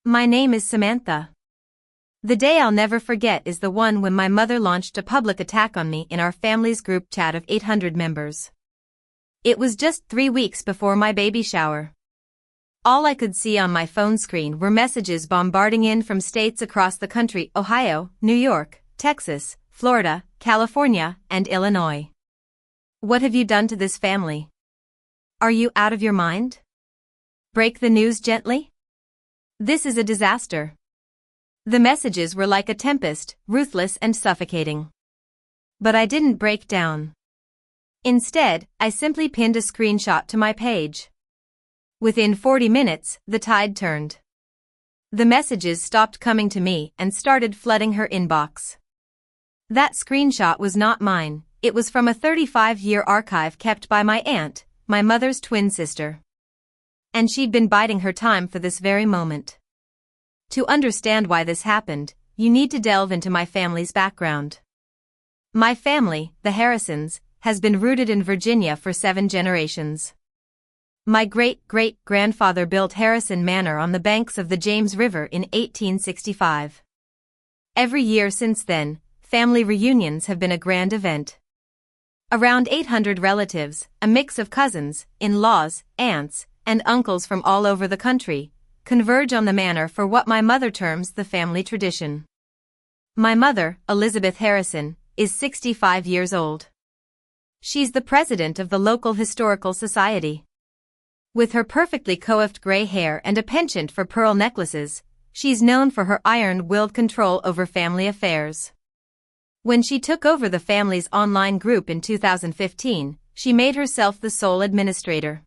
My name is Samantha. The day I'll never forget is the one when my mother launched a public attack on me in our family's group chat of 800 members. It was just 3 weeks before my baby shower. All I could see on my phone screen were messages bombarding in from states across the country: Ohio, New York, Texas, Florida, California, and Illinois. What have you done to this family? Are you out of your mind? Break the news gently? This is a disaster. The messages were like a tempest, ruthless and suffocating. But I didn't break down. Instead, I simply pinned a screenshot to my page. Within 40 minutes, the tide turned. The messages stopped coming to me and started flooding her inbox. That screenshot was not mine. It was from a 35-year archive kept by my aunt, my mother's twin sister. And she'd been biding her time for this very moment. To understand why this happened, you need to delve into my family's background. My family, the Harrisons, has been rooted in Virginia for 7 generations. My great-great-grandfather built Harrison Manor on the banks of the James River in 1865. Every year since then, family reunions have been a grand event. Around 800 relatives, a mix of cousins, in-laws, aunts, and uncles from all over the country, converge on the manor for what my mother terms the family tradition. My mother, Elizabeth Harrison, is 65 years old. She's the president of the local historical society. With her perfectly coiffed gray hair and a penchant for pearl necklaces, she's known for her iron-willed control over family affairs. When she took over the family's online group in 2015, she made herself the sole administrator.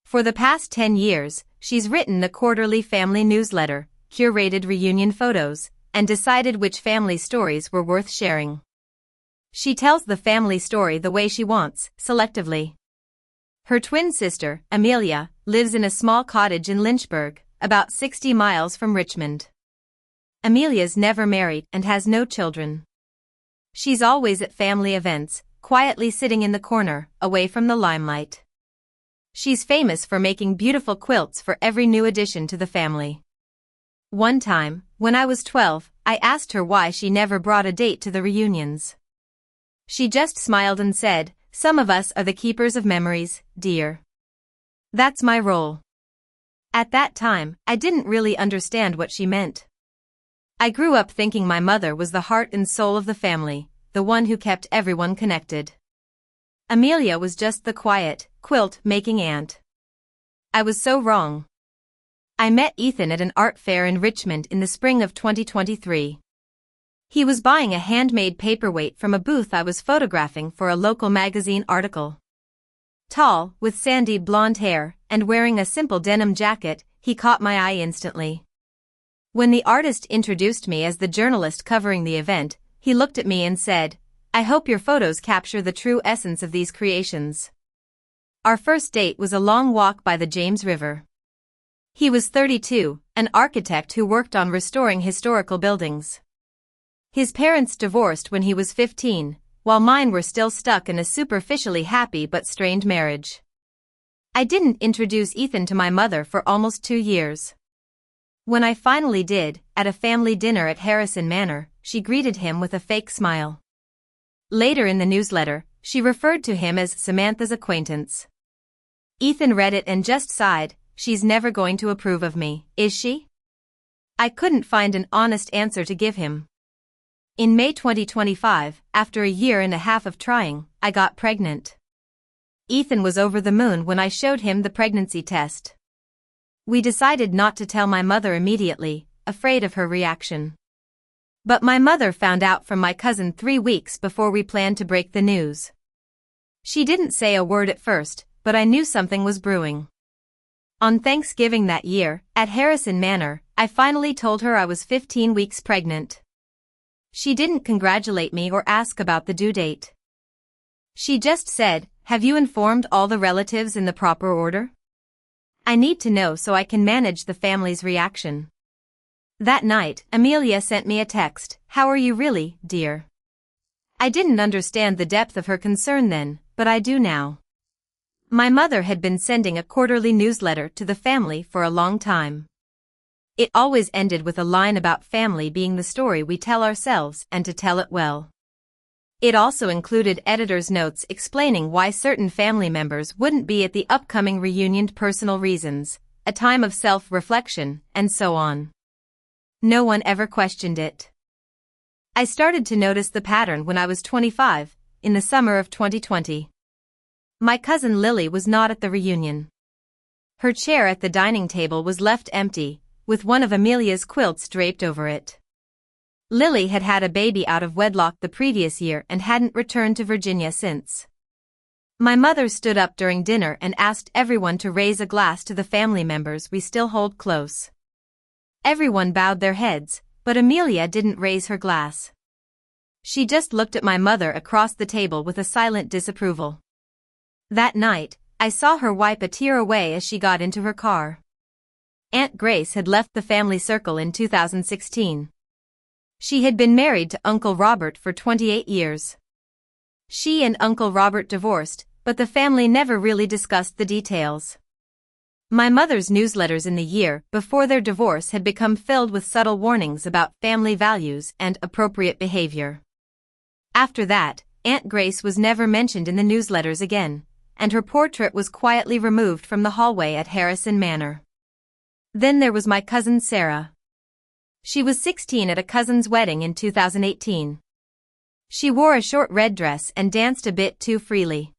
For the past 10 years, she's written the quarterly family newsletter, curated reunion photos, and decided which family stories were worth sharing. She tells the family story the way she wants, selectively. Her twin sister, Amelia, lives in a small cottage in Lynchburg, about 60 miles from Richmond. Amelia's never married and has no children. She's always at family events, quietly sitting in the corner, away from the limelight. She's famous for making beautiful quilts for every new addition to the family. One time, when I was 12, I asked her why she never brought a date to the reunions. She just smiled and said, "Some of us are the keepers of memories, dear. That's my role." At that time, I didn't really understand what she meant. I grew up thinking my mother was the heart and soul of the family, the one who kept everyone connected. Amelia was just the quiet, quilt-making aunt. I was so wrong. I met Ethan at an art fair in Richmond in the spring of 2023. He was buying a handmade paperweight from a booth I was photographing for a local magazine article. Tall, with sandy blonde hair, and wearing a simple denim jacket, he caught my eye instantly. When the artist introduced me as the journalist covering the event, he looked at me and said, "I hope your photos capture the true essence of these creations." Our first date was a long walk by the James River. He was 32, an architect who worked on restoring historical buildings. His parents divorced when he was 15, while mine were still stuck in a superficially happy but strained marriage. I didn't introduce Ethan to my mother for almost 2 years. When I finally did, at a family dinner at Harrison Manor, she greeted him with a fake smile. Later in the newsletter, she referred to him as Samantha's acquaintance. Ethan read it and just sighed. "She's never going to approve of me, is she?" I couldn't find an honest answer to give him. In May 2025, after a year and a half of trying, I got pregnant. Ethan was over the moon when I showed him the pregnancy test. We decided not to tell my mother immediately, afraid of her reaction. But my mother found out from my cousin 3 weeks before we planned to break the news. She didn't say a word at first, but I knew something was brewing. On Thanksgiving that year, at Harrison Manor, I finally told her I was 15 weeks pregnant. She didn't congratulate me or ask about the due date. She just said, "Have you informed all the relatives in the proper order? I need to know so I can manage the family's reaction." That night, Amelia sent me a text, "How are you really, dear?" I didn't understand the depth of her concern then, but I do now. My mother had been sending a quarterly newsletter to the family for a long time. It always ended with a line about family being the story we tell ourselves and to tell it well. It also included editor's notes explaining why certain family members wouldn't be at the upcoming reunion, personal reasons, a time of self-reflection, and so on. No one ever questioned it. I started to notice the pattern when I was 25, in the summer of 2020. My cousin Lily was not at the reunion. Her chair at the dining table was left empty, with one of Amelia's quilts draped over it. Lily had had a baby out of wedlock the previous year and hadn't returned to Virginia since. My mother stood up during dinner and asked everyone to raise a glass to the family members we still hold close. Everyone bowed their heads, but Amelia didn't raise her glass. She just looked at my mother across the table with a silent disapproval. That night, I saw her wipe a tear away as she got into her car. Aunt Grace had left the family circle in 2016. She had been married to Uncle Robert for 28 years. She and Uncle Robert divorced, but the family never really discussed the details. My mother's newsletters in the year before their divorce had become filled with subtle warnings about family values and appropriate behavior. After that, Aunt Grace was never mentioned in the newsletters again, and her portrait was quietly removed from the hallway at Harrison Manor. Then there was my cousin Sarah. She was 16 at a cousin's wedding in 2018. She wore a short red dress and danced a bit too freely.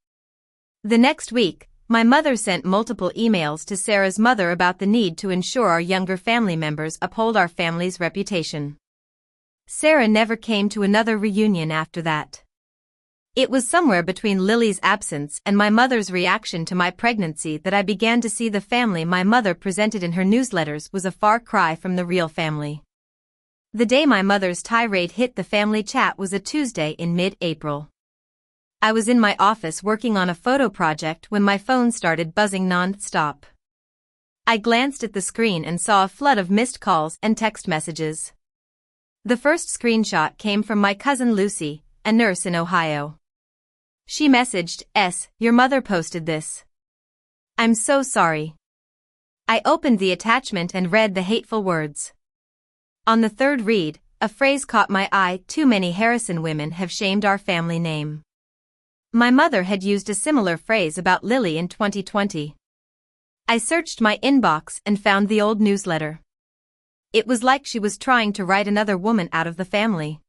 The next week, my mother sent multiple emails to Sarah's mother about the need to ensure our younger family members uphold our family's reputation. Sarah never came to another reunion after that. It was somewhere between Lily's absence and my mother's reaction to my pregnancy that I began to see the family my mother presented in her newsletters was a far cry from the real family. The day my mother's tirade hit the family chat was a Tuesday in mid-April. I was in my office working on a photo project when my phone started buzzing non-stop. I glanced at the screen and saw a flood of missed calls and text messages. The first screenshot came from my cousin Lucy, a nurse in Ohio. She messaged, "Your mother posted this. I'm so sorry." I opened the attachment and read the hateful words. On the third read, a phrase caught my eye: "Too many Harrison women have shamed our family name." My mother had used a similar phrase about Lily in 2020. I searched my inbox and found the old newsletter. It was like she was trying to write another woman out of the family.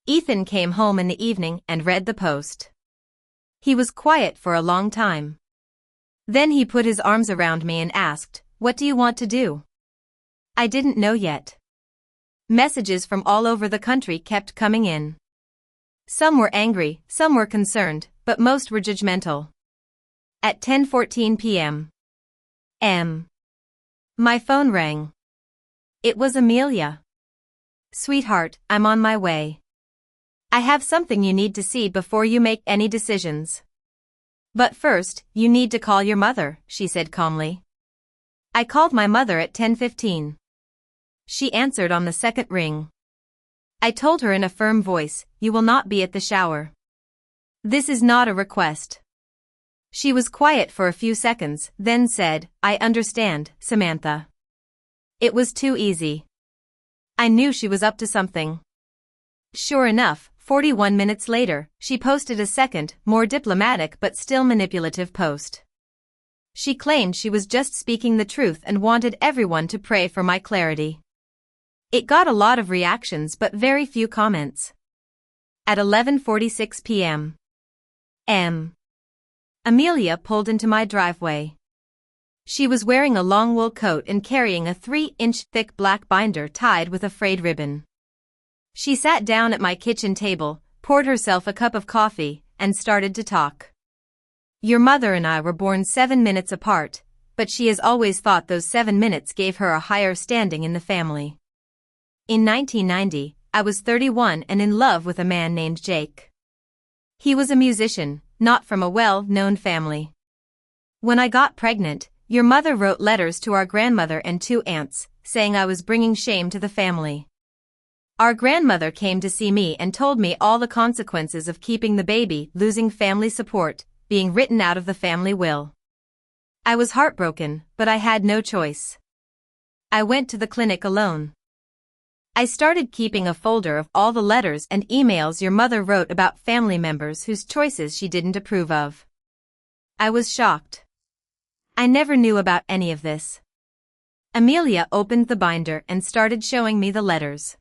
Ethan came home in the evening and read the post. He was quiet for a long time. Then he put his arms around me and asked, "What do you want to do?" I didn't know yet. Messages from all over the country kept coming in. Some were angry, some were concerned, but most were judgmental. At 10:14 p.m. My phone rang. It was Amelia. "Sweetheart, I'm on my way. I have something you need to see before you make any decisions. But first, you need to call your mother," she said calmly. I called my mother at 10:15. She answered on the second ring. I told her in a firm voice, "You will not be at the shower. This is not a request." She was quiet for a few seconds, then said, "I understand, Samantha." It was too easy. I knew she was up to something. Sure enough, 41 minutes later, she posted a second, more diplomatic but still manipulative post. She claimed she was just speaking the truth and wanted everyone to pray for my clarity. It got a lot of reactions but very few comments. At 11:46 p.m. Amelia pulled into my driveway. She was wearing a long wool coat and carrying a 3-inch thick black binder tied with a frayed ribbon. She sat down at my kitchen table, poured herself a cup of coffee, and started to talk. "Your mother and I were born 7 minutes apart, but she has always thought those 7 minutes gave her a higher standing in the family. In 1990, I was 31 and in love with a man named Jake. He was a musician, not from a well-known family. When I got pregnant, your mother wrote letters to our grandmother and 2 aunts, saying I was bringing shame to the family. Our grandmother came to see me and told me all the consequences of keeping the baby, losing family support, being written out of the family will. I was heartbroken, but I had no choice. I went to the clinic alone. I started keeping a folder of all the letters and emails your mother wrote about family members whose choices she didn't approve of. I was shocked. I never knew about any of this. Amelia opened the binder and started showing me the letters.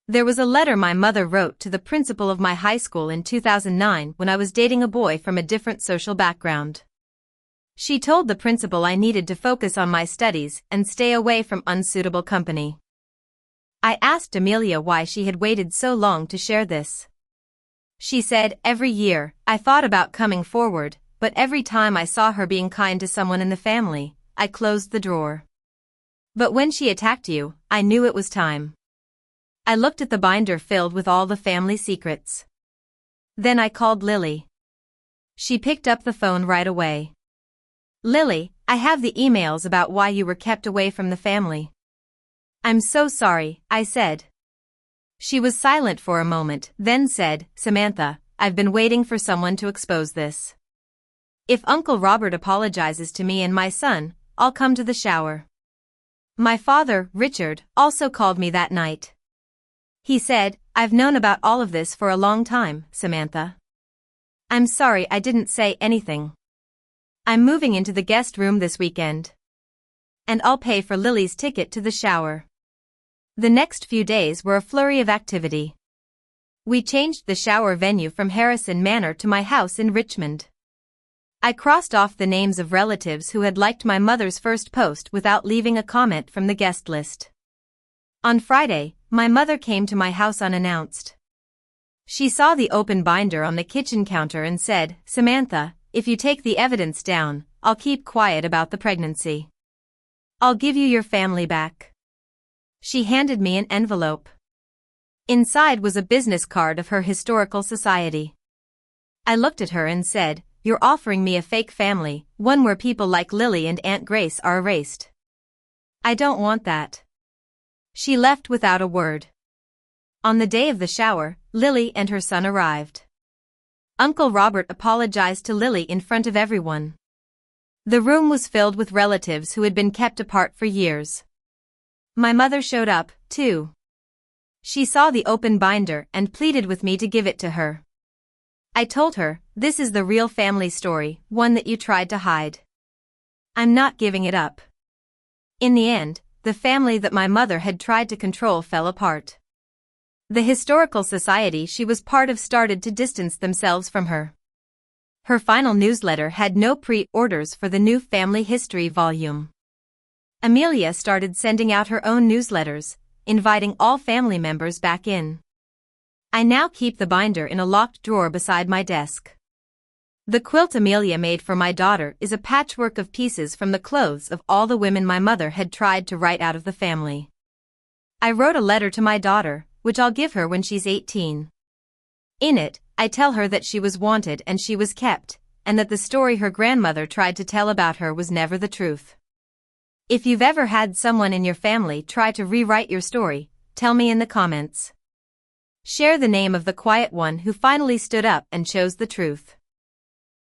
There was a letter my mother wrote to the principal of my high school in 2009 when I was dating a boy from a different social background. She told the principal I needed to focus on my studies and stay away from unsuitable company. I asked Amelia why she had waited so long to share this. She said, "Every year, I thought about coming forward, but every time I saw her being kind to someone in the family, I closed the drawer. But when she attacked you, I knew it was time." I looked at the binder filled with all the family secrets. Then I called Lily. She picked up the phone right away. "Lily, I have the emails about why you were kept away from the family." "I'm so sorry," I said. She was silent for a moment, then said, "Samantha, I've been waiting for someone to expose this. If Uncle Robert apologizes to me and my son, I'll come to the shower." My father, Richard, also called me that night. He said, "I've known about all of this for a long time, Samantha. I'm sorry I didn't say anything. I'm moving into the guest room this weekend. And I'll pay for Lily's ticket to the shower." The next few days were a flurry of activity. We changed the shower venue from Harrison Manor to my house in Richmond. I crossed off the names of relatives who had liked my mother's first post without leaving a comment from the guest list. On Friday, my mother came to my house unannounced. She saw the open binder on the kitchen counter and said, "Samantha, if you take the evidence down, I'll keep quiet about the pregnancy. I'll give you your family back." She handed me an envelope. Inside was a business card of her historical society. I looked at her and said, "You're offering me a fake family, one where people like Lily and Aunt Grace are erased. I don't want that." She left without a word. On the day of the shower, Lily and her son arrived. Uncle Robert apologized to Lily in front of everyone. The room was filled with relatives who had been kept apart for years. My mother showed up, too. She saw the open binder and pleaded with me to give it to her. I told her, "This is the real family story, one that you tried to hide. I'm not giving it up." In the end, the family that my mother had tried to control fell apart. The historical society she was part of started to distance themselves from her. Her final newsletter had no pre-orders for the new family history volume. Amelia started sending out her own newsletters, inviting all family members back in. I now keep the binder in a locked drawer beside my desk. The quilt Amelia made for my daughter is a patchwork of pieces from the clothes of all the women my mother had tried to write out of the family. I wrote a letter to my daughter, which I'll give her when she's 18. In it, I tell her that she was wanted and she was kept, and that the story her grandmother tried to tell about her was never the truth. If you've ever had someone in your family try to rewrite your story, tell me in the comments. Share the name of the quiet one who finally stood up and chose the truth.